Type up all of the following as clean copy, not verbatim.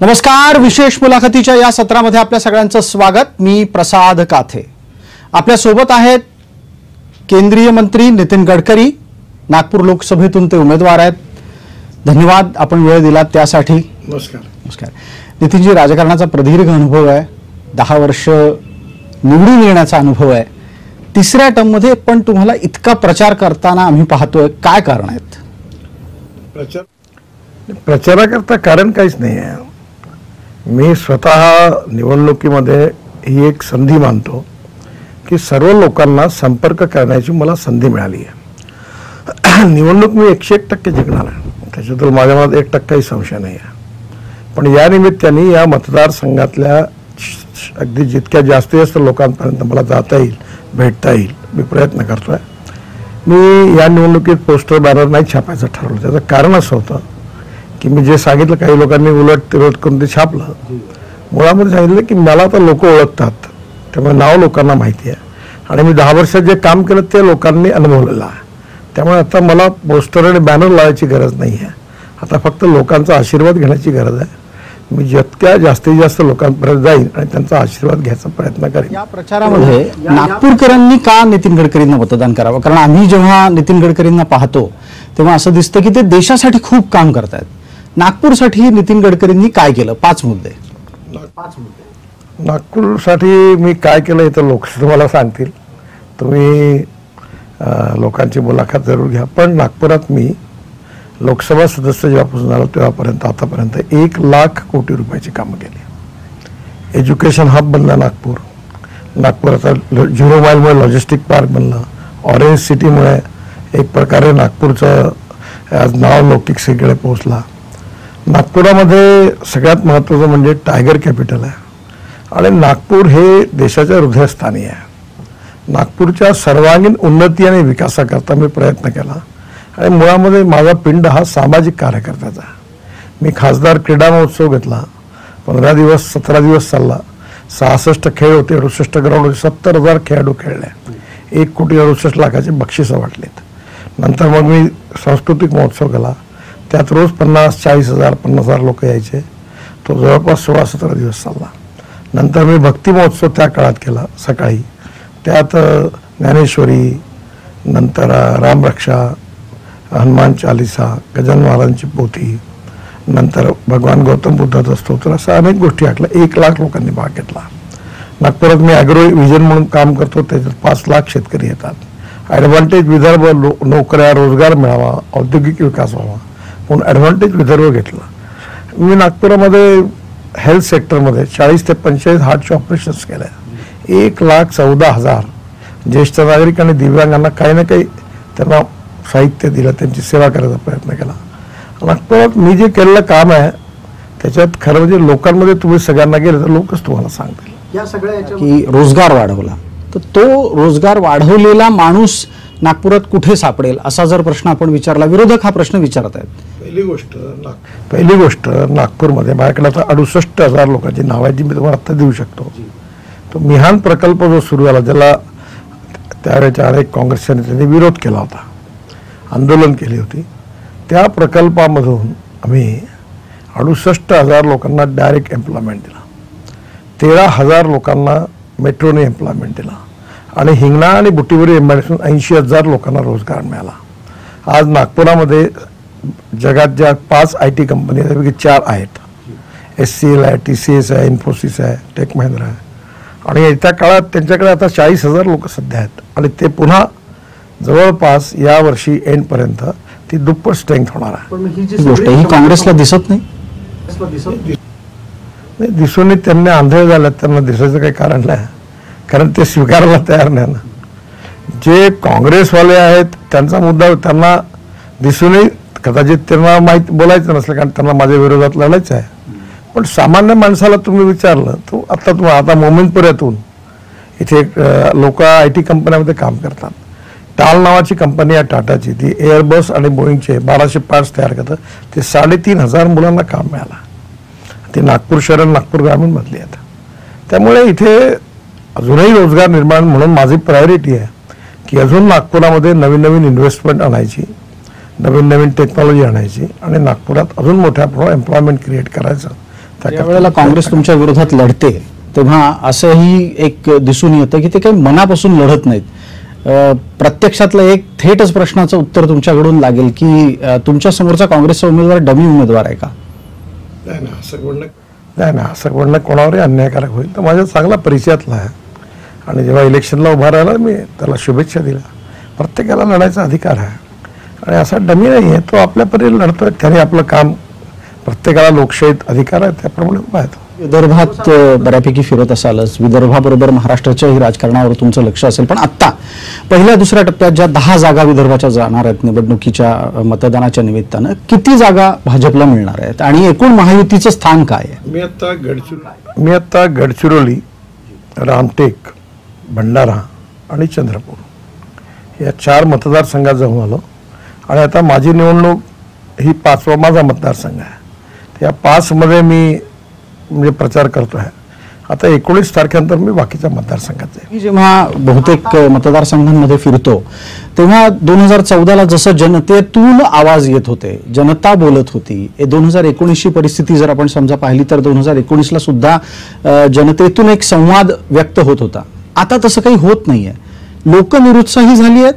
नमस्कार, विशेष मुलाखतीच्या या सत्रामध्ये आपल्या सगळ्यांचं स्वागत। मी प्रसाद काथे। आपल्या सोबत आहेत केंद्रीय मंत्री नितीन गडकरी, नागपूर लोकसभेतून ते उमेदवार आहेत। धन्यवाद आपण वेळ दिलात त्यासाठी। नमस्कार। नमस्कार नितीनजी, राजकारणाचा प्रदीर्घ अनुभव आहे, 10 वर्ष निवडून येण्याचा अनुभव आहे। तिसऱ्या टर्म मध्ये पण तुम्हाला इतका प्रचार करताना आम्ही पाहतोय, काय कारण आहेत? प्रचाराकरता कारण काहीच नाही आहे। मी स्वतः निवडणुकीमध्ये ही एक संधी मानतो की सर्व लोकांना संपर्क करण्याची मला संधी मिळाली आहे। निवडणूक मी 101% जिंकणार आहे, त्याच्यातून माझ्या मनात 1%ही संशय नाही आहे। पण या निमित्ताने या मतदारसंघातल्या अगदी जितक्या जास्त लोकांपर्यंत मला जाता येईल, भेटता येईल, मी प्रयत्न करतोय। मी या निवडणुकीत पोस्टर बॅनर नाही छापायचं ठरवलं। त्याचं कारण असं होतं की मी जे सांगितलं, काही लोकांनी उलट तिलट करून ते छापलं। मुळामध्ये सांगितलं की मला आता लोक ओळखतात, त्यामुळे नाव लोकांना माहिती आहे आणि मी 10 वर्षात जे काम केलं ते लोकांनी अनुभवलेलं आहे। त्यामुळे आता मला पोस्टर आणि बॅनर लावायची गरज नाही आहे, आता फक्त लोकांचा आशीर्वाद घेण्याची गरज आहे। मी जितक्या जास्तीत जास्त लोकांपर्यंत जाईन आणि त्यांचा आशीर्वाद घ्यायचा प्रयत्न करेन। या प्रचारामध्ये नागपूरकरांनी का नितीन गडकरींना मतदान करावं? कारण आम्ही जेव्हा नितीन गडकरींना पाहतो तेव्हा असं दिसतं की ते देशासाठी खूप काम करतात। नागपूरसाठी नितीन गडकरींनी काय केलं? 5 मुद्दे। नागपूरसाठी मी काय केलं हे तर लोक तुम्हाला सांगतील, तुम्ही लोकांची मुलाखत जरूर घ्या। पण नागपुरात मी लोकसभा सदस्य जेव्हापासून झालो तेव्हापर्यंत आतापर्यंत 1 लाख कोटी रुपयाची कामं केली। एज्युकेशन हब बनला नागपूर, नागपूर आता 0 माईलमुळे लॉजिस्टिक पार्क बनला, ऑरेंज सिटीमुळे एक प्रकारे नागपूरचं आज नाव लौकिक सगळीकडे पोहोचला। नागपुरामध्ये सगळ्यात महत्त्वाचं म्हणजे टायगर कॅपिटल आहे आणि नागपूर हे देशाच्या हृदयस्थानी आहे। नागपूरच्या सर्वांगीण उन्नती आणि विकासाकरता मी प्रयत्न केला आणि मुळामध्ये माझा पिंड हा सामाजिक कार्यकर्त्याचा आहे। मी खासदार क्रीडा महोत्सव घेतला, 15 दिवस 17 दिवस चालला, 66 खेळ होते, 68 ग्राउंड होते, 70,000 खेळाडू खेळले, 1,68,00,000 बक्षिसं वाटलीत। नंतर मग मी सांस्कृतिक महोत्सव केला, त्यात रोज 50,000-40,000 50,000 लोक यायचे, तो जवळपास 16-17 दिवस चालला। नंतर मी भक्ती महोत्सव त्या काळात केला सकाळी, त्यात ज्ञानेश्वरी, नंतर रामरक्षा, हनुमान चालीसा, गजानन महाराजांची पोथी, नंतर भगवान गौतम बुद्धाचा स्तोत्र, अशा अनेक गोष्टी ऐकल्या। 1 लाख लोकांनी भाग घेतला। नागपुरात मी ॲग्रो विजन म्हणून काम करतो, त्याच्यात 5 लाख शेतकरी येतात। ॲडव्हान्टेज विदर्भ नोकऱ्या रोजगार मिळावा, औद्योगिक विकास व्हावा म्हणून ॲडव्हान्टेज विदर्भ घेतला। मी नागपुरामध्ये हेल्थ सेक्टरमध्ये 40 ते 45 हार्टचे ऑपरेशन्स केले। 1,14,000 ज्येष्ठ नागरिक आणि दिव्यांगांना काही ना काही त्यांना साहित्य दिलं, त्यांची सेवा करायचा प्रयत्न केला। नागपुरात मी जे केलेलं काम आहे त्याच्यात खरं म्हणजे लोकांमध्ये तुम्ही सगळ्यांना गेले तर लोकच तुम्हाला सांगतील। या सगळ्या की रोजगार वाढवला, तर तो रोजगार वाढवलेला माणूस नागपुरात कुठे सापडेल असा जर प्रश्न आपण विचारला, विरोधक हा प्रश्न विचारत आहेत। पहिली गोष्ट नागपूरमध्ये माझ्याकडे आता 68,000 लोकांची नाव आहेत जी मी तुम्हाला आता देऊ शकतो। तो मिहान प्रकल्प जो सुरू झाला, ज्याला त्यावेळेच्या अनेक काँग्रेसच्या नेत्यांनी विरोध केला होता, आंदोलन केली होती, त्या प्रकल्पामधून आम्ही 68,000 लोकांना डायरेक्ट एम्प्लॉयमेंट दिला, 13,000 लोकांना मेट्रोने एम्प्लॉयमेंट दिला आणि हिंगणा आणि बुटीबोरी एमआयडीसीतून 80,000 लोकांना रोजगार मिळाला। आज नागपुरामध्ये जगात ज्या 5 IT कंपनी आहेत त्यापैकी 4 आहेत, SCL आहे, TCS आहे, इन्फोसिस आहे, टेक महिंद्रा आहे आणि येत्या काळात त्यांच्याकडे आता 40,000 लोक सध्या आहेत आणि ते पुन्हा जवळपास या वर्षी एंडपर्यंत ती दुप्पट स्ट्रेंथ होणार आहे। ही काँग्रेसला दिसत नाही, दिसून त्यांनी आंधळे झाल्यात, त्यांना दिसायचं काही कारण नाही, कारण ते स्वीकारायला तयार नाही ना। जे काँग्रेसवाले आहेत त्यांचा मुद्दा त्यांना दिसूनही कदाचित त्यांना माहीत बोलायचं नसलं, कारण त्यांना माझ्या विरोधात लढायचं आहे। पण सामान्य माणसाला तुम्ही विचारलं तर आता मोमिनपुऱ्यातून इथे लोक IT कंपन्यामध्ये काम करतात। टाल नावाची कंपनी आहे टाटाची, ती एअरबस आणि बोईंगचे 1200 पार्ट्स तयार करतात, ते 3,500 मुलांना काम मिळालं। ते नागपूर शहर आणि नागपूर ग्रामीण मधली आहेत। त्यामुळे इथे अजूनही रोजगार निर्माण म्हणून माझी प्रायोरिटी आहे की अजून नागपुरामध्ये नवीन नवीन इन्व्हेस्टमेंट आणायची, नवीन नवीन टेक्नॉलॉजी आणायची आणि नागपुरात अजून मोठ्या प्रमाणात एम्प्लॉयमेंट क्रिएट करायचं, त्यावेळेला काँग्रेस तुमच्या विरोधात लढते तेव्हा असंही एक दिसून येतं की ते काही मनापासून लढत नाहीत. प्रत्यक्षातलं एक थेटच प्रश्नाचं उत्तर तुमच्याकडून लागेल की तुमच्या समोरचा काँग्रेसचा उमेदवार डमी उमेदवार आहे का? नाही ना, असं म्हणणं कोणावरही अन्यायकारक होईल. तर माझ्या चांगला परिचयातला आहे आणि जेव्हा इलेक्शनला उभा राहिला मी त्याला शुभेच्छा दिल्या. प्रत्येकाला लढायचा अधिकार आहे आणि असा डमी नाही आहे, तो आपल्या परीने लढतोय. त्याने आपलं काम, प्रत्येकाला लोकशाहीत अधिकार आहे त्याप्रमाणे उभा आहे. विदर्भात बऱ्यापैकी फिरत असालच, विदर्भाबरोबर महाराष्ट्राच्याही राजकारणावर तुमचं लक्ष असेल, पण आता पहिल्या दुसऱ्या टप्प्यात ज्या 10 जागा विदर्भाच्या जाणार आहेत निवडणुकीच्या मतदानाच्या निमित्तानं, किती जागा भाजपला मिळणार आहेत आणि एकूण महायुतीचं स्थान काय आहे? मी आता गडचिरोली, रामटेक, भंडारा आणि चंद्रपूर या 4 मतदारसंघात जाऊन आलो आणि आता माझी निवडणूक ही 5वा माझा मतदारसंघ आहे. त्या 5 मध्ये मी म्हणजे प्रचार करतो आहे. आता 19 तारखेनंतर मी बाकीच्या मतदारसंघात जाईल. मी जेव्हा बहुतेक मतदारसंघांमध्ये फिरतो तेव्हा 2014ला जसं जनतेतून आवाज येत होते, जनता बोलत होती, 2019ची परिस्थिती जर आपण समजा पाहिली तर 2019ला सुद्धा जनतेतून एक संवाद व्यक्त होत होता. आता तसं काही होत नाहीये. लोक निरुत्साही झाली आहेत.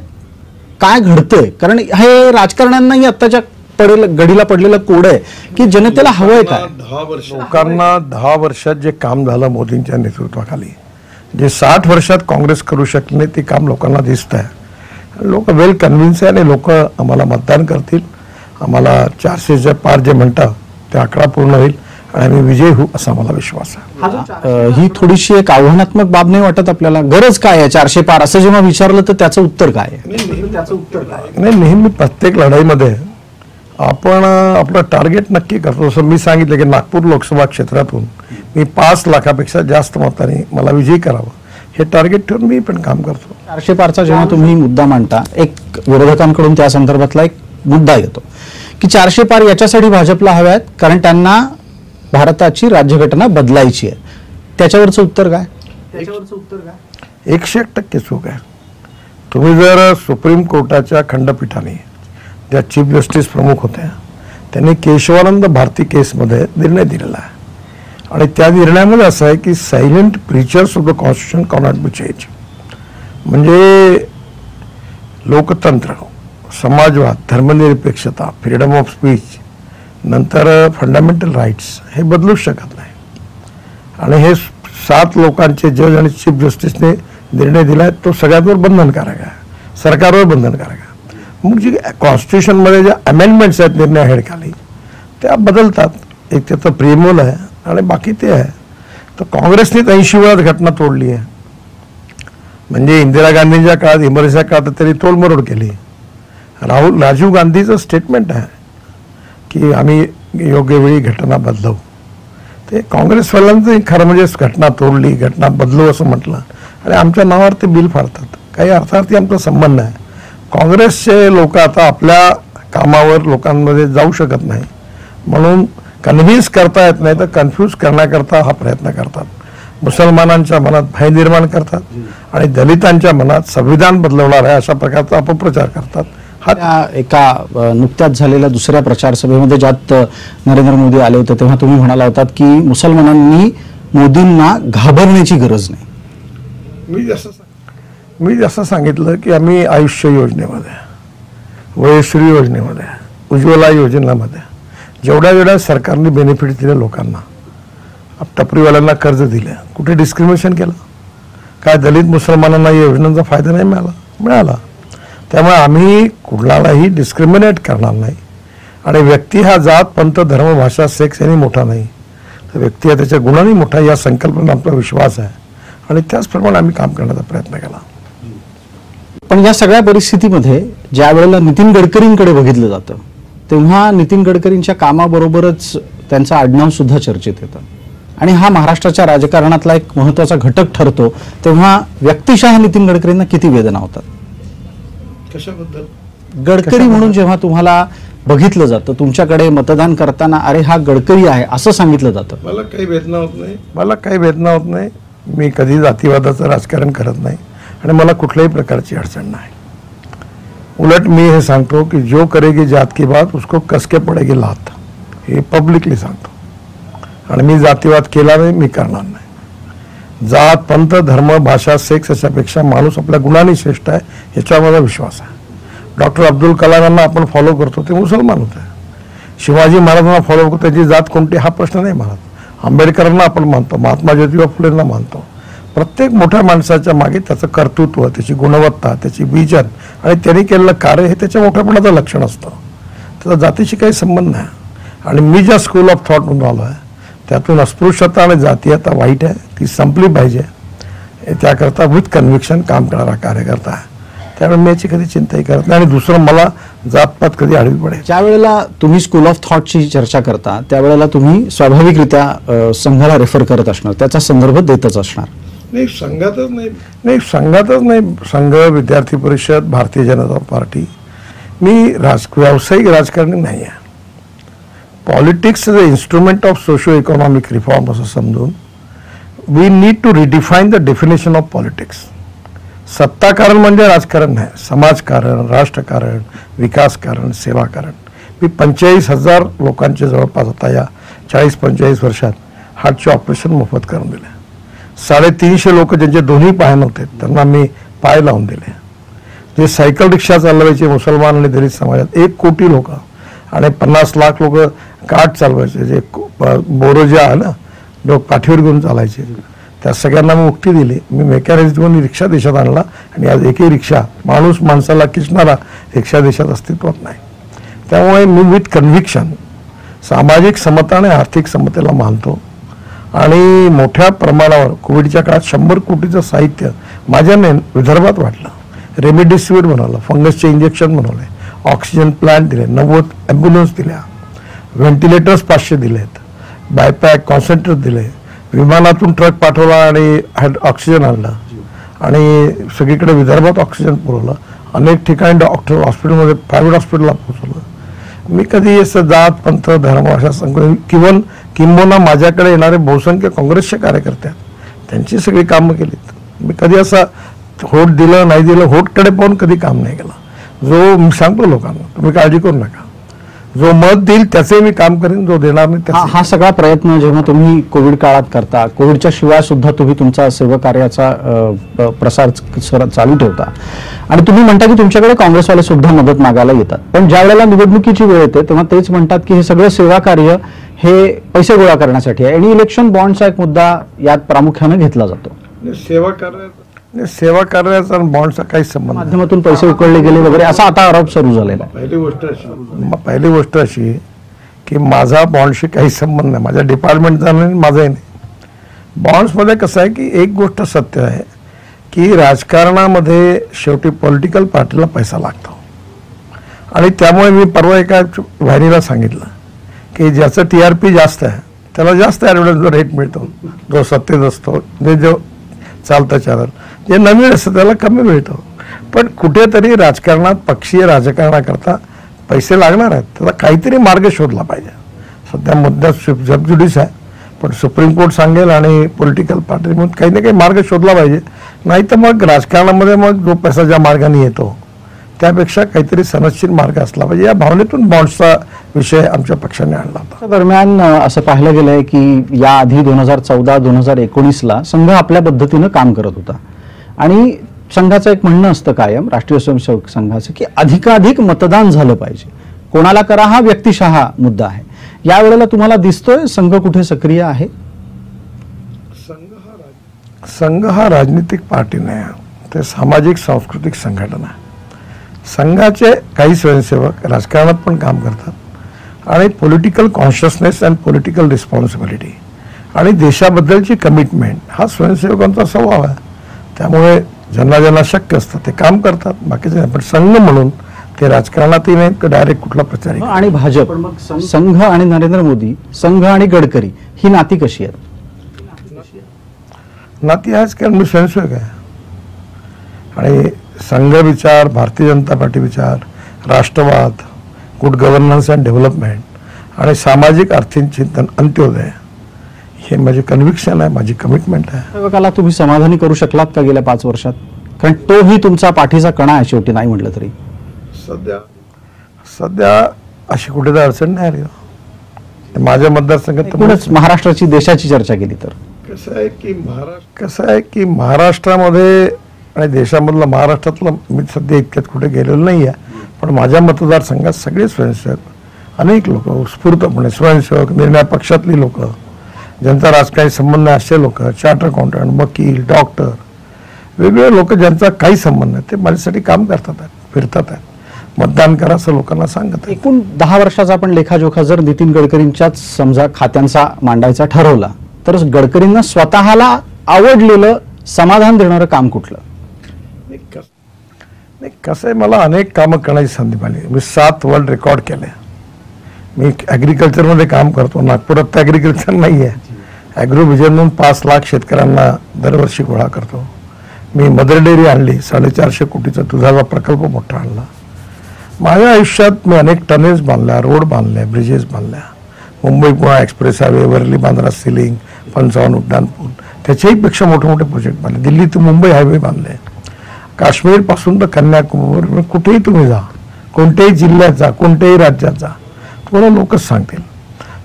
काय घडतंय? कारण हे राजकारण्यांनाही आत्ताच्या घडीला पडलेलं कोड आहे की जनतेला हवंय काय? लोकांना 10 वर्षात जे काम झालं मोदींच्या नेतृत्वाखाली, जे 60 वर्षात काँग्रेस करू शकले नाही ते काम लोकांना दिसत आहे. लोक वेल कन्व्हिन्स आहे आणि लोक आम्हाला मतदान करतील. आम्हाला 400च्या पार जे म्हणतात ते आकडा पूर्ण होईल आणि आम्ही विजयी होऊ असा मला विश्वास आहे. ही थोडीशी एक आव्हानात्मक बाब नाही वाटत आपल्याला? गरज काय आहे 400 पार असं जेव्हा विचारलं तर त्याचं उत्तर काय आहे? नाही, नेहमी प्रत्येक लढाईमध्ये आपण आपलं टार्गेट नक्की करतो. जसं मी सांगितलं की नागपूर लोकसभा क्षेत्रातून मी 5 लाखापेक्षा जास्त मतांनी मला विजयी करावं हे टार्गेट ठेवून मी पण काम करतो. 400 पारचा जेव्हा तुम्ही मुद्दा मांडता, एक विरोधकांकडून त्या संदर्भातला एक मुद्दा येतो की 400 पार याच्यासाठी भाजपला हव्या आहेत कारण त्यांना भारताची राज्यघटना बदलायची आहे. त्याच्यावरचं उत्तर काय? 101% चूक आहे. तुम्ही जर सुप्रीम कोर्टाच्या खंडपीठाने ज्या चीफ जस्टिस प्रमुख होत्या त्यांनी केशवानंद भारती केसमध्ये निर्णय दिलेला आहे आणि त्या निर्णयामध्ये असं आहे की silent preachers of the constitution Connaught B change. म्हणजे लोकतंत्र, समाजवाद, धर्मनिरपेक्षता, फ्रीडम ऑफ स्पीच, नंतर फंडामेंटल राईट्स हे बदलूच शकत नाही. आणि हे 7 लोकांचे जज आणि चीफ जस्टिसने निर्णय दिला आहे तो सगळ्यांवर बंधनकारक आहे, सरकारवर बंधनकारक आहे. मग जी कॉन्स्टिट्यूशनमध्ये ज्या अमेंडमेंट्स आहेत निर्णय हेडखाली त्या बदलतात. एक त्याचं प्रिमोल आहे आणि बाकी ते आहे. तर काँग्रेसने 80 वेळात घटना तोडली आहे. म्हणजे इंदिरा गांधींच्या काळात, इमर्जन्सीच्या काळात तरी तोडमरोड केली. राजीव गांधीचं स्टेटमेंट आहे की आम्ही योग्य वेळी घटना बदलवू. ते काँग्रेसवाल्यांचं खरं म्हणजे घटना तोडली, घटना बदलू असं म्हटलं आणि आमच्या नावावर ते बिल फाडतात. काही अर्थार्थी आमचा संबंध आहे. काँग्रेसचे लोक आता आपल्या कामावर लोकांमध्ये जाऊ शकत नाही म्हणून कन्व्हिन्स करता येत नाही तर कन्फ्यूज करण्याकरता हा प्रयत्न करतात. मुसलमानांच्या मनात भय निर्माण करतात आणि दलितांच्या मनात संविधान बदलवणार आहे अशा प्रकारचा अपप्रचार करतात. हा एका नुकत्याच झालेल्या दुसऱ्या प्रचार सभेमध्ये ज्यात नरेंद्र मोदी आले होते तेव्हा तुम्ही म्हणाला होतात की मुसलमानांनी मोदींना घाबरण्याची गरज नाही. मी जसं सांगितलं की आम्ही आयुष्य योजनेमध्ये, वयश्री योजनेमध्ये, उज्ज्वला योजनेमध्ये जेवढ्या सरकारने बेनिफिट दिले लोकांना, टपरीवाल्यांना कर्ज दिले, कुठे डिस्क्रिमिनेशन केलं? काय दलित मुसलमानांना या योजनांचा फायदा नाही मिळाला. त्यामुळे आम्ही कुणालाही डिस्क्रिमिनेट करणार नाही. आणि व्यक्ती हा जात, पंथ, धर्म, भाषा, सेक्स यांनी मोठा नाही तर व्यक्ती हा त्याच्या गुणांनी मोठा या संकल्पनेत आमचा विश्वास आहे आणि त्याचप्रमाणे आम्ही काम करण्याचा प्रयत्न केला. पण या सगळ्या परिस्थितीमध्ये ज्या वेळेला नितीन गडकरींकडे बघितलं जातं तेव्हा नितीन गडकरींच्या कामाबरोबरच त्यांचं आडनाव सुद्धा चर्चेत येतं आणि हा महाराष्ट्राच्या राजकारणातला एक महत्त्वाचा घटक ठरतो. तेव्हा व्यक्तिशः नितीन गडकरींना किती वेदना होतात? कशाबद्दल? गडकरी म्हणून जेव्हा तुम्हाला बघितलं जातं, तुमच्याकडे मतदान करताना अरे हा गडकरी आहे असं सांगितलं जातं. मला काही वेदना होत नाही. मी कधी जातीवादाचं राजकारण करत नाही आणि मला कुठल्याही प्रकारची अडचण नाही. उलट मी हे सांगतो की जो करेगी जात की बात उसको कसके पडेगी लात, हे पब्लिकली सांगतो. आणि मी जातीवाद केला नाही, मी करणार नाही. जात, पंथ, धर्म, भाषा, सेक्स याच्यापेक्षा माणूस आपल्या गुणांनी श्रेष्ठ आहे याच्यावर माझा विश्वास आहे. डॉक्टर अब्दुल कलाम यांना आपण फॉलो करतो, ते मुसलमान होते. शिवाजी महाराजांना फॉलो करतो, त्याची जात कोणती हा प्रश्न नाही मानत. आंबेडकरांना आपण मानतो, महात्मा ज्योतिबा फुलेंना मानतो. प्रत्येक मोठ्या माणसाच्या मागे त्याचं कर्तृत्व, त्याची गुणवत्ता, त्याची विजन आणि त्यांनी केलेलं कार्य हे त्याच्या मोठ्यापणाचं लक्षण असतं. त्याचा जातीशी काही संबंध नाही. आणि मी ज्या स्कूल ऑफ थॉट म्हणून आलो आहे त्यातून अस्पृश्यता आणि जातीयता वाईट आहे, ती संपली पाहिजे. त्याकरता विथ कन्व्हिक्शन काम करणारा कार्यकर्ता आहे. त्यामुळे मी याची कधी चिंताही करत नाही. आणि दुसरं, मला जातपात कधी आडवी पडेल. ज्या वेळेला तुम्ही स्कूल ऑफ थॉटची चर्चा करता त्यावेळेला तुम्ही स्वाभाविकरित्या संघाला रेफर करत असणार, त्याचा संदर्भ देतच असणार. नाही, संघातच नाही. संघ, विद्यार्थी परिषद, भारतीय जनता पार्टी. मी व्यावसायिक राजकारणी नाही आहे. Politics is a instrument of socio economic reform असं समजून we need to redefine the definition of politics. सत्ताकारण म्हणजे राजकारण नाही, समाजकारण, राष्ट्रकारण, विकासकारण, सेवाकारण. मी 45,000 लोकांचे जवळपास आता या 40-45 वर्षात हार्टचे ऑपरेशन मोफत करून दिले. 350 लोक ज्यांचे दोन्ही पाय नव्हते त्यांना मी पाय लावून दिले. जे सायकल रिक्षा चालवायचे मुसलमान आणि दलित समाजात 1 कोटी लोक आणि 50 लाख लोक कार्ट चालवायचे, जे बोरो जे आहे ना, लोक पाठीवर घेऊन चालायचे, त्या सगळ्यांना मी मुक्ती दिली. मी मेकॅनिझम रिक्षा देशात आणला आणि आज एकही रिक्षा, माणूस माणसाला किसणारा रिक्षा देशात अस्तित्वात नाही. त्यामुळे मी विथ कन्व्हिक्शन सामाजिक समता आणि आर्थिक समतेला मानतो. आणि मोठ्या प्रमाणावर कोविडच्या काळात 100 कोटीचं साहित्य माझ्याने विदर्भात वाटलं. रेमडेसिवीर बनवलं, फंगसचे इंजेक्शन बनवले, ऑक्सिजन प्लांट दिले, 90 ॲम्ब्युलन्स दिल्या, व्हेंटिलेटर्स 500 दिलेत, बायपॅक कॉन्सन्ट्रेट दिले, विमानातून ट्रक पाठवला आणि ऑक्सिजन आणलं आणि सगळीकडे विदर्भात ऑक्सिजन पुरवलं. अनेक ठिकाणी डॉक्टर हॉस्पिटलमध्ये, प्रायव्हेट हॉस्पिटलला पोहोचवलं. मी कधी असं जात, पंथ, धर्म अशा किंबहुना माझ्याकडे येणारे बहुसंख्य काँग्रेसचे कार्यकर्ते आहेत, त्यांची सगळी कामं केलीत. मी कधी असं होट दिलं नाही दिलं, होटकडे पाहून कधी काम नाही केलं. जो मी सांगतो लोकांना, तुम्ही काळजी करू नका, जो मत देईल त्याचे मी काम करेन, जो देणार नाही त्याचे. हा सगळा प्रयत्न जेव्हा तुम्ही कोविड काळात करता, कोविडच्या शिवाय सुद्धा तुम्ही तुमचा सेवाकार्याचा प्रसार चालू ठेवता आणि तुम्ही म्हणता की तुमच्याकडे काँग्रेसवाले सुद्धा मदत मागायला येतात. पण ज्या वेळेला निवडणुकीची वेळ येते तेव्हा तेच म्हणतात की हे सगळं सेवाकार्य हे पैसे गोळा करण्यासाठी आहे आणि इलेक्शन बॉन्डचा एक मुद्दा यात प्रामुख्याने घेतला जातो. सेवा कार्याचा आणि बॉन्डचा काही संबंध, माध्यमातून पैसे उकळले गेले वगैरे असा आता आरोप सुरू झालेला आहे. पहिली गोष्ट अशी की माझा बॉन्डशी काही संबंध नाही, माझ्या डिपार्टमेंटचा नाही, माझाही नाही. बॉन्ड्समध्ये कसं आहे की एक गोष्ट सत्य आहे की राजकारणामध्ये शेवटी पॉलिटिकल पार्टीला पैसा लागतो आणि त्यामुळे मी परवा एका वाहिनीला सांगितलं की ज्याचं TRP जास्त आहे त्याला जास्त ॲडव्हर्टाइजमेंट रेट मिळतो, जो सत्तेत असतो, जो चालतं चॅनल, जे नवीन असतं त्याला कमी मिळतो. पण कुठेतरी राजकारणात पक्षीय राजकारणाकरता पैसे लागणार आहेत, त्याला काहीतरी मार्ग शोधला पाहिजे. सध्या मुद्द्यात सबज्युडिस आहे, पण सुप्रीम कोर्ट सांगेल आणि पॉलिटिकल पार्टी म्हणून काही ना काही मार्ग शोधला पाहिजे. नाही तर मग राजकारणामध्ये मग जो पैसा ज्या मार्गाने येतो त्यापेक्षा काहीतरी सनदशीर मार्ग असला पाहिजे. या भावनेतून बॉन्ड्सचा विषय आमच्या पक्षाने आणला होता. दरम्यान असं पाहिलं गेलंय की या आधी 2014-2019ला संघ आपल्या पद्धतीनं काम करत होता आणि संघाचं एक म्हणणं असतं कायम, राष्ट्रीय स्वयंसेवक संघाचं, की अधिकाधिक मतदान झालं पाहिजे. कोणाला करा हा व्यक्तिशः मुद्दा आहे. यावेळेला तुम्हाला दिसतोय संघ कुठे सक्रिय आहे? संघ हा राजनीतिक पार्टी नाही, ते सामाजिक सांस्कृतिक संघटना आहे. संघाचे काही स्वयंसेवक राजकारणात पण काम करतात आणि political consciousness and political responsibility आणि देशाबद्दलची कमिटमेंट हा स्वयंसेवकांचा स्वभाव आहे. त्यामुळे ज्यांना ज्यांना शक्य असतं ते काम करतात, बाकीचे पण संघ म्हणून ते राजकारणातही नाही, डायरेक्ट कुठला प्रचार. आणि भाजप, संघ आणि नरेंद्र मोदी, संघ आणि गडकरी ही नाती कशी आहेत? नाती आहेच, कारण मी स्वयंसेवक आहे आणि संघ विचार, भारतीय जनता पार्टी विचार, राष्ट्रवाद, गुड गव्हर्नन्स अँड डेव्हलपमेंट आणि सामाजिक आर्थिक चिंतन, अंत्योदय, हे माझे कन्व्हिक्शन आहे, माझी कमिटमेंट आहे. सेवकाला तुम्ही समाधानी करू शकलात का गेल्या 5 वर्षात? कारण तोही तुमचा पाठीचा कणा आहे शेवटी, नाही म्हटलं तरी. सध्या अशी कुठेतरी अडचण नाही आली. माझ्या मतदारसंघात एकूणच महाराष्ट्राची देशाची चर्चा केली तर कसं आहे की महाराष्ट्रामध्ये आणि देशामधलं महाराष्ट्रातलं मी सध्या इतक्यात कुठे गेलेलो नाही आहे, पण माझ्या मतदारसंघात सगळे स्वयंसेवक, अनेक लोक उत्स्फूर्तपणे स्वयंसेवक, निर्णय पक्षातली लोक, ज्यांचा राजकारणी संबंध आहे असे लोक, चार्टर अकाउंटंट, वकील, डॉक्टर, वेगवेगळे लोक ज्यांचा काही संबंध नाही ते माझ्यासाठी काम करतात आहेत, फिरतात आहेत, मतदान करा असं लोकांना सांगत. एकूण 10 वर्षाचा आपण लेखाजोखा जर नितीन गडकरींच्याच समजा खात्यांचा मांडायचा ठरवला तर गडकरींना स्वतःला आवडलेलं समाधान देणारं काम कुठलं? नाही, कसं आहे, मला अनेक कामं करण्याची संधी मिळाली. मी 7 वर्ल्ड रेकॉर्ड केले. मी ॲग्रिकल्चरमध्ये काम करतो. नागपुरात तर ॲग्रिकल्चर नाही आहे. ॲग्रो व्हिजन म्हणून 5 लाख शेतकऱ्यांना दरवर्षी गोळा करतो. मी मदर डेअरी आणली, 450 कोटीचा दुधाचा प्रकल्प मोठा आणला. माझ्या आयुष्यात मी अनेक टनेल्स बांधल्या, रोड बांधले, ब्रिजेस बांधल्या. Mumbai Pune express highway, Worli Bandra sea link, 55 उड्डाणपूल, त्याच्याही पेक्षा मोठे मोठे प्रोजेक्ट बांधले. दिल्ली ते मुंबई हायवे बांधले. काश्मीरपासून तर कन्याकुमारी, कुठेही तुम्ही जा, कोणत्याही जिल्ह्यात जा, कोणत्याही राज्यात जा, तुम्हाला लोकच सांगतील.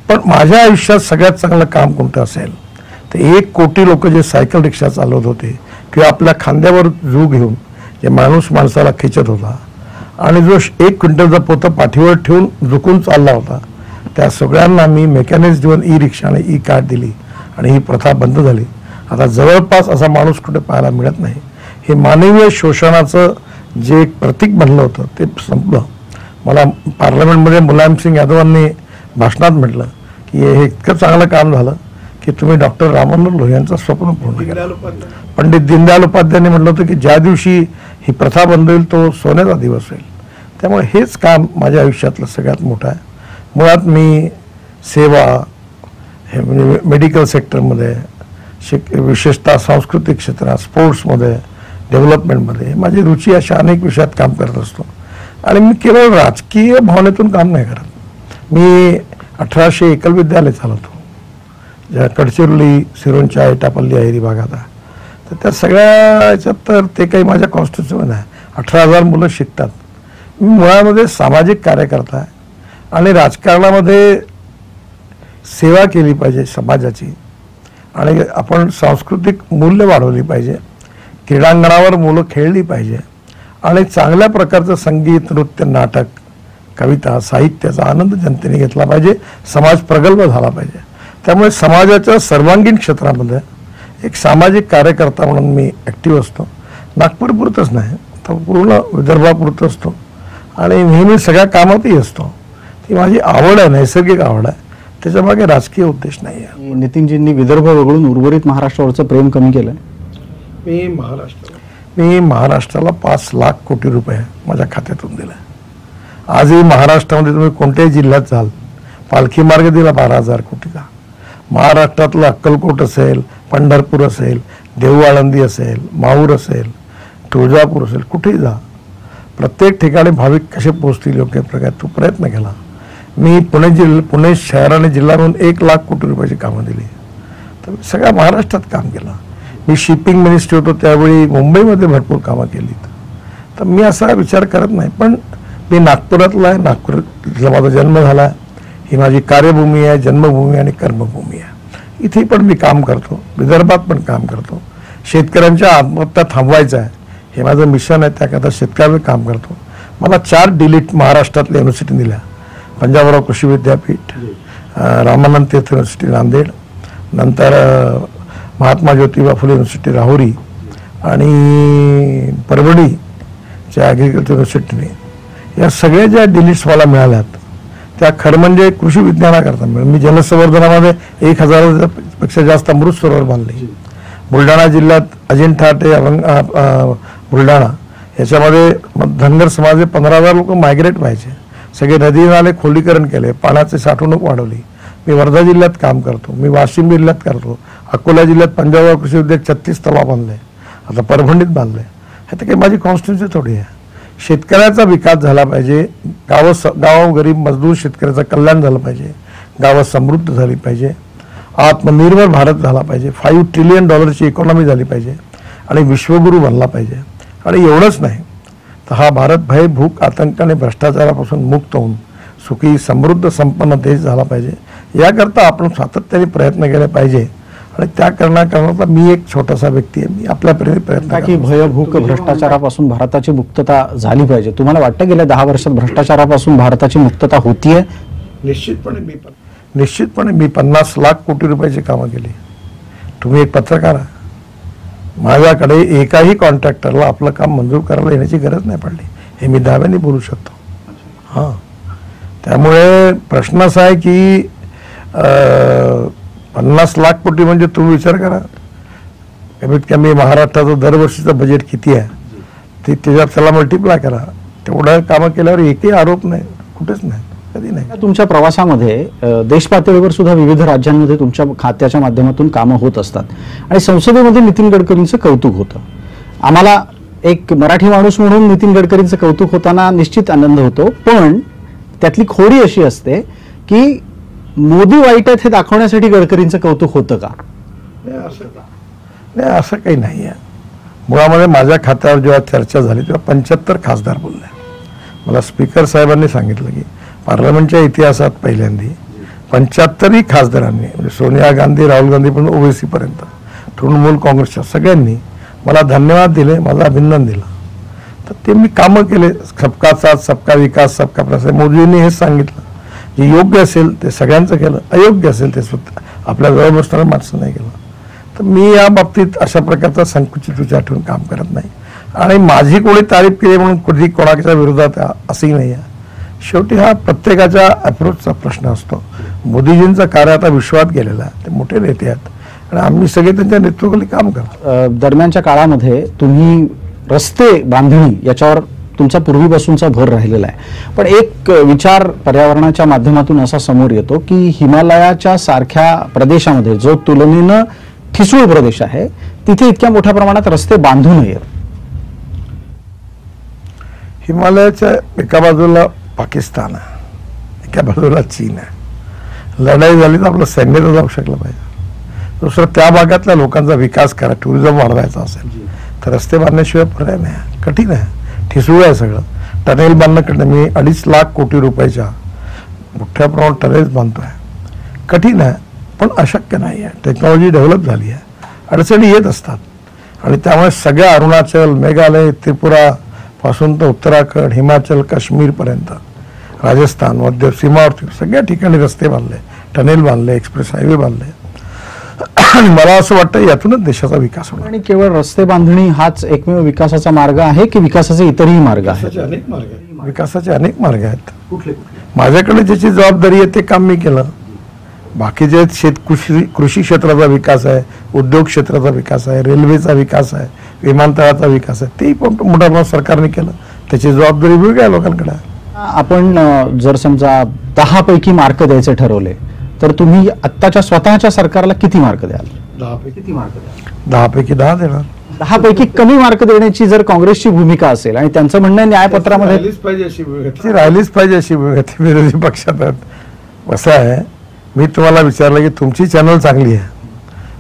पण माझ्या आयुष्यात सगळ्यात चांगलं काम कोणतं असेल तर 1 कोटी लोक जे सायकल रिक्षा चालवत होते किंवा आपल्या खांद्यावर झू घेऊन जे माणूस माणसाला खिचत होता आणि जो 1 क्विंटलचा पोतं पाठीवर ठेवून झुकून चालला होता, त्या सगळ्यांना मी मेकॅनिक्स देऊन ई रिक्षा आणि ई कार्ड दिली आणि ही प्रथा बंद झाली. आता जवळपास असा माणूस कुठे पाहायला मिळत नाही. हे मानवीय शोषणाचं जे एक प्रतीक बनलं होतं ते संपलं. मला पार्लमेंटमध्ये मुलायमसिंग यादवांनी भाषणात म्हटलं की हे इतकं चांगलं काम झालं की तुम्ही डॉक्टर राममनोहर लोहिया यांचं स्वप्न पूर्ण केलं. पंडित दीनदयाल उपाध्यायांनी म्हटलं होतं की ज्या दिवशी ही प्रथा बंद होईल तो सोन्याचा दिवस होईल. त्यामुळे हेच काम माझ्या आयुष्यातलं सगळ्यात मोठं आहे. मुळात मी सेवा, हे म्हणजे मेडिकल सेक्टरमध्ये, विशेषतः सांस्कृतिक क्षेत्रात, स्पोर्ट्समध्ये, डेव्हलपमेंटमध्ये माझी रुची अशा अनेक विषयात काम करत असतो. आणि मी केवळ राजकीय भावनेतून काम नाही करत. मी 1800 एकल विद्यालय चालवतो, ज्या गडचिरोली, सिरोंचा, एटापल्ली, अहेरी भागात आहे. तर त्या सगळ्या याच्यात तर ते काही माझ्या कॉन्स्टिट्युन्सीमध्ये आहे. 18,000 मुलं शिकतात. मी मुळामध्ये सामाजिक कार्यकर्ता आहे आणि राजकारणामध्ये सेवा केली पाहिजे समाजाची आणि आपण सांस्कृतिक मूल्य वाढवली पाहिजे. क्रीडांगणावर मुलं खेळली पाहिजे आणि चांगल्या प्रकारचं संगीत, नृत्य, नाटक, कविता, साहित्याचा आनंद जनतेने घेतला पाहिजे. समाज प्रगल्भ झाला पाहिजे. त्यामुळे समाजाच्या सर्वांगीण क्षेत्रामध्ये एक सामाजिक कार्यकर्ता म्हणून मी ॲक्टिव्ह असतो. नागपूरपुरतंच नाही तर पूर्ण विदर्भापुरतं असतो आणि नेहमी सगळ्या कामातही असतो. ती माझी आवड आहे, नैसर्गिक आवड आहे. त्याच्यामागे राजकीय उद्देश नाही आहे. नितीनजींनी विदर्भ वगळून उर्वरित महाराष्ट्रावरचं प्रेम कमी केलं. मी महाराष्ट्राला 5 लाख कोटी रुपये माझ्या खात्यातून दिले. आजही महाराष्ट्रामध्ये तुम्ही कोणत्याही जिल्ह्यात जाल, पालखी मार्ग दिला 12,000 कोटीचा. महाराष्ट्रातलं अक्कलकोट असेल, पंढरपूर असेल, देहू आळंदी असेल, माहूर असेल, तुळजापूर असेल, कुठेही जा, प्रत्येक ठिकाणी भाविक कसे पोहोचतील योग्य प्रकारे तो प्रयत्न केला. मी पुणे शहर आणि जिल्हा म्हणून 1 लाख कोटी रुपयाची कामं दिली. तर सगळ्या महाराष्ट्रात काम केलं. मी शिपिंग मिनिस्ट्री होतो त्यावेळी मुंबईमध्ये भरपूर कामं केलीत. तर मी असा विचार करत नाही. पण मी नागपुरातला आहे, नागपूरला माझा जन्म झाला आहे. ही माझी कार्यभूमी आहे, जन्मभूमी आणि कर्मभूमी आहे. इथे पण मी काम करतो, विदर्भात पण काम करतो. शेतकऱ्यांच्या आत्महत्या थांबवायचं आहे हे माझं मिशन आहे. त्याकरता शेतकऱ्यावर काम करतो. मला 4 डिलीट महाराष्ट्रातल्या युनिव्हर्सिटी दिल्या. पंजाबराव कृषी विद्यापीठ, रामानंद तीर्थ युनिव्हर्सिटी नांदेड, नंतर महात्मा ज्योतिबा फुले युनिव्हर्सिटी राहुरी आणि परभणीच्या ॲग्रिकल्चर युनिव्हर्सिटीने, या सगळ्या ज्या डिलीट्स मला मिळाल्यात त्या खरं म्हणजे कृषी विज्ञानाकरता मिळाल्या. मी जलसंवर्धनामध्ये 1,000पेक्षा जास्त अमृत सरोवर बांधले. बुलढाणा जिल्ह्यात अजिंठा ते बुलढाणा याच्यामध्ये धनगर समाजाचे 15,000 लोक मायग्रेट व्हायचे. सगळे नदी नाले खोलीकरण केले, पाण्याची साठवणूक वाढवली. मी वर्धा जिल्ह्यात काम करतो, मी वाशिम जिल्ह्यात करतो, अकोला जिल्ह्यात पंजाबराव कृषी विद्यापीठ 36 तलाव बांधले, आता परभणीत बांधले. हे तर काही माझी कॉन्स्टिट्युन्सी थोडी आहे. शेतकऱ्याचा विकास झाला पाहिजे, गाव गरीब मजदूर शेतकऱ्याचं कल्याण झालं पाहिजे, गावं समृद्ध झाली पाहिजे, आत्मनिर्भर भारत झाला पाहिजे, $5 ट्रिलियन इकॉनॉमी झाली पाहिजे आणि विश्वगुरू बनला पाहिजे. आणि एवढंच नाही तर हा भारत भय, भूक, आतंक आणि भ्रष्टाचारापासून मुक्त होऊन सुखी, समृद्ध, संपन्न देश झाला पाहिजे. याकरता आपण सातत्याने प्रयत्न केले पाहिजे आणि त्या करण्याकरता मी एक छोटासा व्यक्ती आहे, मी आपल्यापर्यंत प्रयत्न की भयभूक भ्रष्टाचारापासून भारताची मुक्तता झाली पाहिजे. तुम्हाला वाटतं गेल्या 10 वर्षात भ्रष्टाचारापासून भारताची मुक्तता होतीये? निश्चितपणे मी 50 लाख कोटी रुपयाची कामं केली. तुम्ही एक पत्रकार आहात, माझ्याकडे एकाही कॉन्ट्रॅक्टरला आपलं काम मंजूर करायला येण्याची गरज नाही पडली, हे मी दाव्याने बोलू शकतो. हां, त्यामुळे प्रश्न असा आहे की 50 लाख कोटी म्हणजे तुम्ही विचार करा, कमीत कमी महाराष्ट्राचं दरवर्षीचं बजेट किती आहे ते त्याच्यात त्याला मल्टिप्लाय करा. तेवढं कामं केल्यावर एकही आरोप नाही, कुठेच नाही, कधी नाही. तुमच्या प्रवासामध्ये देश पातळीवर सुद्धा विविध राज्यांमध्ये तुमच्या खात्याच्या माध्यमातून कामं होत असतात आणि संसदेमध्ये नितीन गडकरींचं कौतुक होतं. आम्हाला एक मराठी माणूस म्हणून नितीन गडकरींचं कौतुक होताना निश्चित आनंद होतो, पण त्यातली खोडी अशी असते की मोदी वाईट आहेत हे दाखवण्यासाठी गडकरींचं कौतुक होतं का? नाही, असं काही नाही आहे. मुळामध्ये माझ्या खात्यावर जेव्हा चर्चा झाली तेव्हा 75 खासदार बोलले. मला स्पीकर साहेबांनी सांगितलं की पार्लमेंटच्या इतिहासात पहिल्यांदा 75ही खासदारांनी, म्हणजे सोनिया गांधी, राहुल गांधी पण ओबीसी पर्यंत, तृणमूल काँग्रेसच्या सगळ्यांनी मला धन्यवाद दिले, माझं अभिनंदन दिलं. तर ते मी कामं केले. सबका साथ, सबका विकास, सबका प्रसार. मोदींनी हेच सांगितलं, जे योग्य असेल ते सगळ्यांचं केलं, अयोग्य असेल ते स्वतः आपल्या जवळ बसणाऱ्या माणसं नाही केलं. तर मी या बाबतीत अशा प्रकारचा संकुचित विचार ठेवून काम करत नाही आणि माझी कोणी तारीफ केली म्हणून कधी कोणाच्या विरोधात असंही नाही आहे. शेवटी हा प्रत्येकाच्या अप्रोचचा प्रश्न असतो. मोदीजींचं कार्य आता विश्वात गेलेलं आहे, ते मोठे नेते आहेत आणि आम्ही सगळे त्यांच्या नेतृत्वाखाली काम करतो. दरम्यानच्या काळामध्ये तुम्ही रस्ते बांधणी याच्यावर तुमचा पूर्वीपासूनचा भर राहिलेला आहे, पण एक विचार पर्यावरणाच्या माध्यमातून असा समोर येतो की हिमालयाच्या सारख्या प्रदेशामध्ये जो तुलनेनं ठिसूळ प्रदेश आहे तिथे इतक्या मोठ्या प्रमाणात रस्ते बांधू नयेत. हिमालयाच्या एका बाजूला पाकिस्तान आहे, एका बाजूला चीन आहे. लढाई झाली तर आपलं सैन्य तर जाऊ शकलं पाहिजे. दुसरं त्या भागातल्या लोकांचा विकास करा, टुरिझम वाढवायचा असेल तर रस्ते बांधण्याशिवाय पर्याय नाही. कठीण आहे, ठिसूळ आहे सगळं. टनेल बांधणं कठीण. मी 2.5 लाख कोटी रुपयाच्या मोठ्या प्रमाणात टनेल्स बांधतोय. कठीण आहे पण अशक्य नाही आहे. टेक्नॉलॉजी डेव्हलप झाली आहे, अडचणी येत असतात आणि त्यामुळे सगळ्या अरुणाचल, मेघालय, त्रिपुरा पासून तर उत्तराखंड, हिमाचल, काश्मीरपर्यंत, राजस्थान, मध्य सीमावर्ती सगळ्या ठिकाणी रस्ते बांधले, टनेल बांधले, एक्सप्रेस हायवे बांधले. मला असं वाटतं यातूनच देशाचा विकास होणार. आणि केवळ रस्ते बांधणी हाच एकमेव विकासाचा मार्ग आहे की विकासाचे इतरही मार्ग आहेत? विकासाचे अनेक मार्ग आहेत. माझ्याकडे ज्याची जबाबदारी आहे ते काम मी केलं. बाकीचे कृषी क्षेत्राचा विकास आहे, उद्योग क्षेत्राचा विकास आहे, रेल्वेचा विकास आहे, विमानतळाचा विकास आहे, तेही पण मोठ्या प्रमाणात सरकारने केलं. त्याची जबाबदारी वेगळ्या लोकांकडे आहे. आपण जर समजा 10 पैकी मार्क द्यायचे ठरवले तर तुम्ही आत्ताच्या स्वतःच्या सरकारला किती मार्क द्याल? 10 पैकी 10 देणार. 10 पैकी कमी मार्क देण्याची जर काँग्रेसची भूमिका असेल आणि त्यांचं म्हणणं न्यायपत्रामध्ये राहिलीच पाहिजे अशी भूमिका विरोधी पक्षात आहेत. असं आहे, मी तुम्हाला विचारलं की तुमची चॅनल चांगली आहे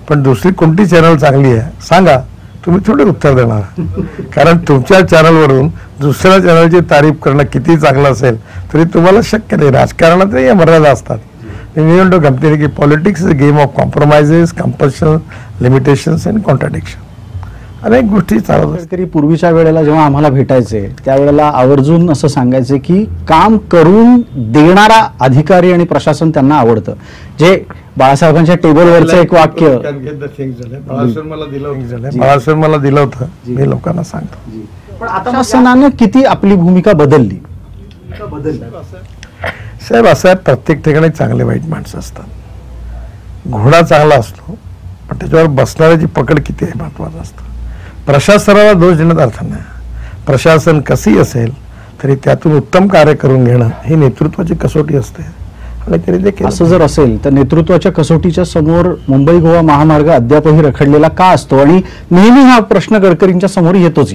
पण दुसरी कोणती चॅनल चांगली आहे सांगा, तुम्ही थोडे उत्तर देणार. कारण तुमच्या चॅनलवरून दुसऱ्या चॅनलची तारीफ करणं किती चांगलं असेल तरी तुम्हाला शक्य नाही. राजकारणात या मर्यादा असतात. मी म्हणतो गमतीने की politics is a game of compromises, compulsion, limitations and contradiction. अनेक गोष्टी चालत असतात. तरी पूर्वीच्या वेळेला जेव्हा आम्हाला भेटायचे त्यावेळेला आवर्जून असं सांगायचे की काम करून देणारा अधिकारी आणि प्रशासन त्यांना आवडतं. जे बाळासाहेबांच्या टेबलवरचं एक वाक्य बाळासाहेब मला दिलं होतं, मी लोकांना सांगतो. पण आता शासनानं किती आपली भूमिका बदलली? साहेब असं आहे, प्रत्येक ठिकाणी चांगले वाईट माणसं असतात. घोडा चांगला असतो पण त्याच्यावर बसणाऱ्याची पकड किती आहे महत्वाचं असतं. प्रशासनाला दोष देण्यात अर्थ नाही. प्रशासन कसंही असेल तरी त्यातून उत्तम कार्य करून घेणं ही नेतृत्वाची कसोटी असते आणि तरी ते असं जर असेल तर नेतृत्वाच्या कसोटीच्या समोर मुंबई गोवा महामार्ग अद्यापही रखडलेला का असतो आणि नेहमी हा प्रश्न गडकरींच्या समोर येतोच?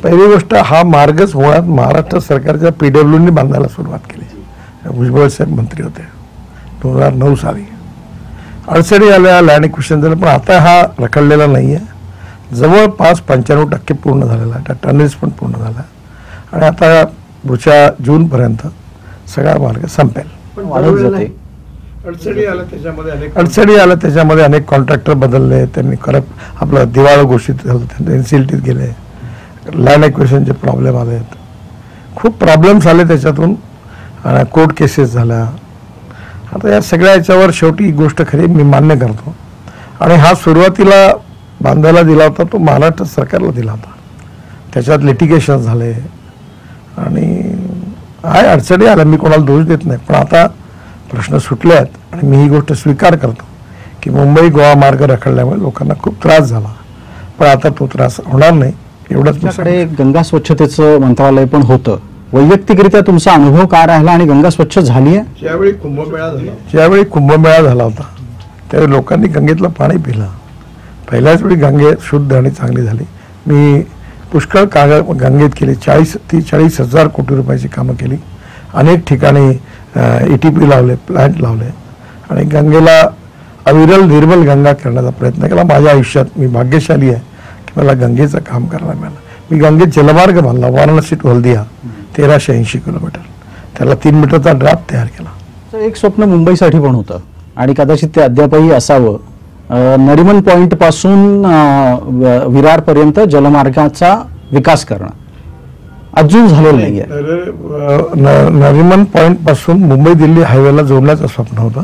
पहिली गोष्ट हा मार्गच मुळात महाराष्ट्र सरकारच्या PWनी बांधायला सुरुवात केली. भुजबळ साहेब मंत्री होते 2009 साली. अडचणी आल्या, लँड एक्विजिशन झालं, पण आता हा रखडलेला नाही आहे. जवळपास 95% पूर्ण झालेला आहे. टनेल्स पण पूर्ण झाला आणि आता पुढच्या जूनपर्यंत सगळा मार्ग संपेल. वाढत जाते अडचणी आल्या त्याच्यामध्ये अनेक कॉन्ट्रॅक्टर बदलले, त्यांनी करप्ट आपलं दिवाळ घोषित झालं, त्यांना एनसीएलटीत गेले, लँड ॲक्विजिशनचे प्रॉब्लेम आले, खूप प्रॉब्लेम्स आले त्याच्यातून, कोर्ट केसेस झाल्या. आता या सगळ्या याच्यावर शेवटी ही गोष्ट खरी मी मान्य करतो, आणि हा सुरुवातीला बांधायला दिला होता तो महाराष्ट्र सरकारला दिला होता, त्याच्यात लिटिगेशन झाले आणि अडचणी आल्या, मी कोणाला दोष देत नाही. पण आता प्रश्न सुटले आहेत आणि मी ही गोष्ट स्वीकार करतो की मुंबई गोवा मार्ग रखडल्यामुळे लोकांना खूप त्रास झाला, पण आता तो त्रास होणार नाही एवढंच. तुमच्याकडे गंगा स्वच्छतेचं मंत्रालय पण होतं, वैयक्तिकरित्या तुमचा अनुभव काय राहिला आणि गंगा स्वच्छ झाली आहे? ज्यावेळी कुंभमेळा झाला होता त्यावेळी लोकांनी गंगेतलं पाणी पिलं, पहिल्याच वेळी गंगे शुद्ध आणि चांगली झाली. मी पुष्कळ गंगेत केली, 40,000 कोटी रुपयाची कामं केली, अनेक ठिकाणी ETP लावले, प्लांट लावले आणि गंगेला अविरल निर्मल गंगा करण्याचा प्रयत्न केला. माझ्या आयुष्यात मी भाग्यशाली आहे की मला गंगेचं काम करायला मिळालं. मी गंगेत जलमार्ग बांधला, वाराणसी टू हल्दिया 1380 किलोमीटर, त्याला 3 मीटरचा ड्राफ्ट तयार केला. एक स्वप्न मुंबईसाठी पण होतं आणि कदाचित ते अद्यापही असावं, नरिमन पॉइंट पासून विरारपर्यंत जलमार्गाचा विकास करणं अजून झालेलं नाहीये. नरिमन पॉइंट पासून मुंबई दिल्ली हायवेला जोडण्याचं स्वप्न होतं,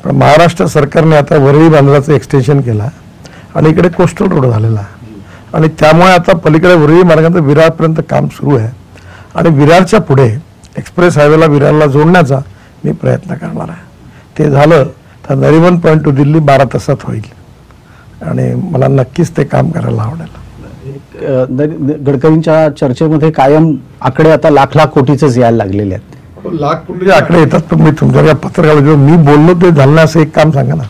पण महाराष्ट्र सरकारने आता वरळी बांद्राचं एक्सटेन्शन केलं आणि इकडे कोस्टल रोड झालेला आहे आणि त्यामुळे आता पलीकडे वरळी मार्गाचं विरारपर्यंत काम सुरू आहे आणि विरारच्या पुढे एक्सप्रेस हायवेला विरारला जोडण्याचा मी प्रयत्न करणार आहे. ते झालं तर नरिमन पॉइंट टू दिल्ली 12 तासात होईल आणि मला नक्कीच ते काम करायला आवडेल. गडकरींच्या चर्चेमध्ये कायम आकडे आता लाख कोटीचेच यायला लागलेले आहेत. लाख कोटीचे आकडे येतात, पण मी तुमच्या पत्रकार मी बोललो ते झालं असं एक काम सांगा ना.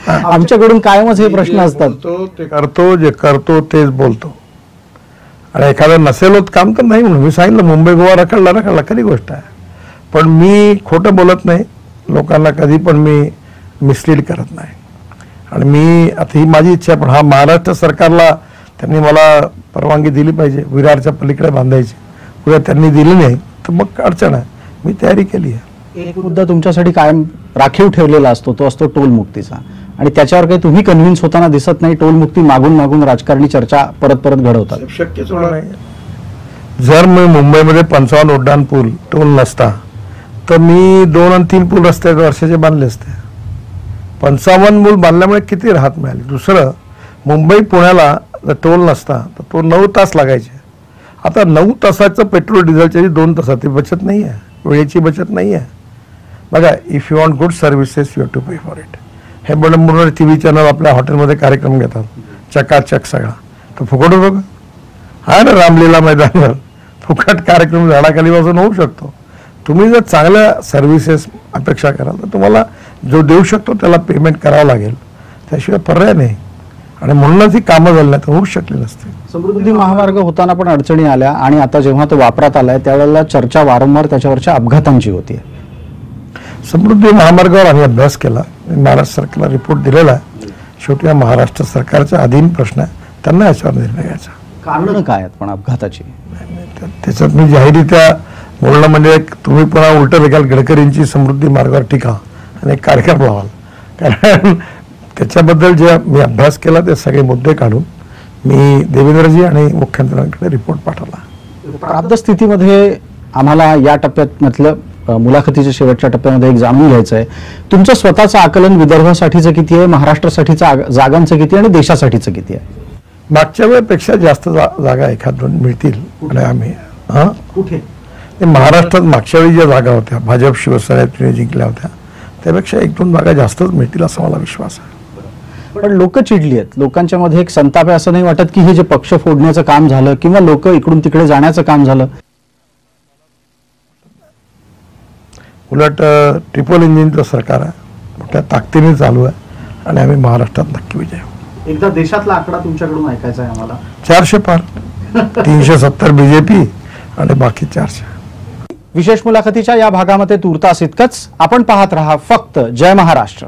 आमच्याकडून कायमच हे प्रश्न असतात. ते करतो, जे करतो तेच बोलतो आणि एखादं नसेल होत काम तर नाही म्हणून मी सांगितलं मुंबई गोवा रखडला खरी गोष्ट आहे, पण मी खोटं बोलत नाही, लोकांना कधी पण मी मिसलीड करत नाही. आणि मी आता ही माझी इच्छा आहे, पण हा महाराष्ट्र सरकारला त्यांनी मला परवानगी दिली पाहिजे विरारच्या पलीकडे बांधायची. उद्या त्यांनी दिली नाही तर मग अडचण आहे. मी तयारी केली आहे. एक मुद्दा तुमच्यासाठी कायम राखीव ठेवलेला असतो, तो असतो टोल मुक्तीचा, आणि त्याच्यावर काही तुम्ही कन्व्हिन्स होताना दिसत नाही. टोल मुक्ती मागून राजकारणी चर्चा परत घडवतात. शक्यच होणार नाही. जर मी मुंबईमध्ये 55 उड्डाण पूल टोल नसता तर मी 2 आणि 3 पूल रस्ते वर्षाचे बांधले असते. 55 पूल बांधल्यामुळे किती राहत मिळाली. दुसरं, मुंबई पुण्याला जर टोल नसता तर तो 9 तास लागायचे. आता 9 तासाचं पेट्रोल डिझेलच्या 2 तासाची बचत नाही आहे, वेळेची बचत नाही आहे. बघा, if you want good services you have to pay for it. हे बडंबरोबर TV चॅनल आपल्या हॉटेलमध्ये कार्यक्रम घेतात, चकाचक सगळा, तर फुकट होतो का? आहे ना रामलीला मैदानावर फुकट कार्यक्रम झाडाखाली बसून होऊ शकतो. तुम्ही जर चांगल्या सर्व्हिसेस अपेक्षा कराल तर तुम्हाला जो देऊ शकतो त्याला पेमेंट करावं लागेल, त्याशिवाय पर्याय नाही. आणि म्हणूनच ही कामं झाली नाही तर होऊ शकली नसते. समृद्धी महामार्ग होताना पण अडचणी आल्या आणि आता जेव्हा तो वापरात आलाय त्यावेळेला चर्चा वारंवार त्याच्यावरच्या अपघातांची होती. समृद्धी महामार्गावर आम्ही अभ्यास केला, महाराष्ट्र सरकारला रिपोर्ट दिलेला आहे. शेवटी हा महाराष्ट्र सरकारचा अधीन प्रश्न आहे, त्यांना याच्यावर निर्णय घ्यायचा. कारण काय आहेत पण अपघाताची? त्याच्यात मी जाहीररित्या बोलणं म्हणजे तुम्ही पुन्हा उलट वेगाल गडकरींची समृद्धी मार्गावर टीका आणि एक कार्यक्रम लावाल, कारण त्याच्याबद्दल जे मी अभ्यास केला ते सगळे मुद्दे काढून मी देवेंद्रजी आणि मुख्यमंत्र्यांकडे रिपोर्ट पाठवला. प्राप्त स्थितीमध्ये आम्हाला या टप्प्यात म्हटलं मुलाखतीच्या शेवटच्या टप्प्यामध्ये एक जाणून घ्यायचं आहे, तुमचं स्वतःचं आकलन विदर्भासाठीचं किती आहे, महाराष्ट्रासाठीचं जागांचं किती आणि देशासाठीचं किती आहे? मागच्या वेळेपेक्षा जास्त जागा 1-2 मिळतील. आणि आम्ही कुठे महाराष्ट्रात मागच्या वेळी ज्या जागा होत्या भाजप शिवसेना जिंकल्या होत्या त्यापेक्षा 1-2 जागा जास्तच मिळतील असा मला विश्वास आहे. पण लोक चिडली आहेत, लोकांच्या मध्ये एक संताप आहे. असं नाही वाटत की हे जे पक्ष फोडण्याचं काम झालं किंवा लोक इकडून तिकडे जाण्याचं काम झालं? उलट ट्रिपल इंजिनचं सरकार आहे, मोठ्या ताकदीने चालू आहे आणि आम्ही महाराष्ट्रात नक्की विजय होऊ. एकदा देशातला आकडा तुमच्याकडून ऐकायचा आहे आम्हाला. 400 पार, 370 BJP आणि बाकी 400. विशेष मुलाखतीच्या या भागामध्ये तूर्तास इतकंच. आपण पाहत रहा फक्त जय महाराष्ट्र.